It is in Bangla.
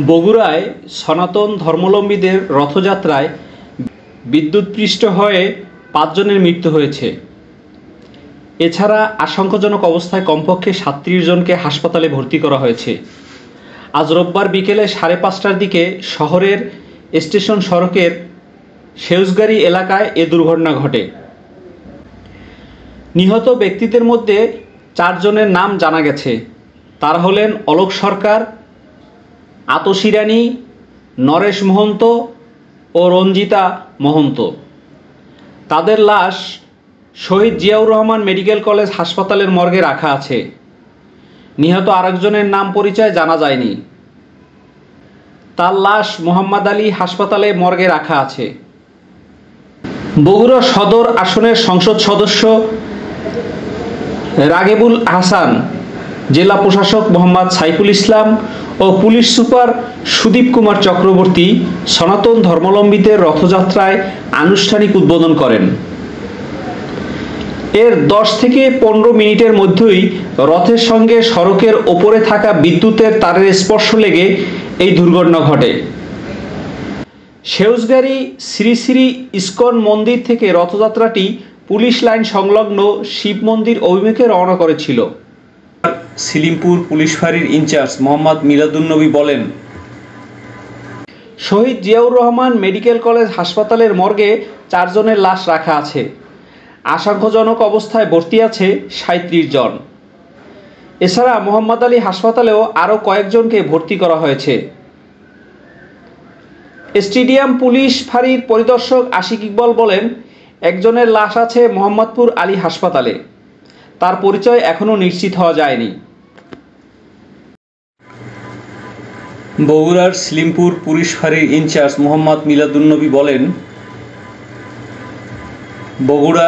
বগুড়ায় সনাতন ধর্মাবলম্বীদের রথযাত্রায় বিদ্যুৎস্পৃষ্ট হয়ে ৫ জনের মৃত্যু হয়েছে। এছাড়া আশঙ্কাজনক অবস্থায় কমপক্ষে ৩৭ জনকে হাসপাতালে ভর্তি করা হয়েছে। আজ রোববার বিকেলে ৫:৩০টার দিকে শহরের স্টেশন সড়কের সেউজগাড়ি এলাকায় এ দুর্ঘটনা ঘটে। নিহত ব্যক্তিদের মধ্যে ৪ জনের নাম জানা গেছে। তারা হলেন অলোক সরকার, আতসী রানী, নরেশ মহন্ত ও রঞ্জিতা মহন্ত। তাদের লাশ শহীদ জিয়াউর রহমান মেডিকেল কলেজ হাসপাতালের মর্গে রাখা আছে। নিহত আরেকজনের নাম পরিচয় জানা যায়নি। তার লাশ মোহাম্মদ আলী হাসপাতালে মর্গে রাখা আছে। বগুড়া সদর আসনের সংসদ সদস্য রাগেবুল হাসান, জেলা প্রশাসক মোহাম্মদ সাইফুল ইসলাম ও পুলিশ সুপার সুদীপ কুমার চক্রবর্তী সনাতন ধর্মাবলম্বীদের রথযাত্রায় আনুষ্ঠানিক উদ্বোধন করেন। এর ১০ থেকে ১৫ মিনিটের মধ্যেই রথের সঙ্গে সড়কের ওপরে থাকা বিদ্যুতের তারের স্পর্শ লেগে এই দুর্ঘটনা ঘটে। সেউজগাড়ি শ্রী শ্রী ইস্কন মন্দির থেকে রথযাত্রাটি পুলিশ লাইন সংলগ্ন শিব মন্দির অভিমুখে রওনা করেছিল। সিলিমপুর পুলিশ ফাঁড়ির ইনচার্জ মোহাম্মদ মিলাদুন্নবী বলেন, শহীদ জিয়াউর রহমান মেডিকেল কলেজ হাসপাতালের মর্গে ৪ জনের লাশ রাখা আছে। আশঙ্কাজনক অবস্থায় ভর্তি আছে ৩৭ জন। এছাড়া মোহাম্মদ আলী হাসপাতালেও আরও কয়েকজনকে ভর্তি করা হয়েছে। স্টেডিয়াম পুলিশ ফাঁড়ির পরিদর্শক আশিক ইকবাল বলেন, একজনের লাশ আছে মোহাম্মদপুর আলী হাসপাতালে। তার পরিচয় এখনও নিশ্চিত হওয়া যায়নি। বগুড়ার সিলিমপুর পুলিশ ফাঁড়ির ইনচার্জ মোহাম্মদ মিলাদুন্নবী বলেন, বগুড়া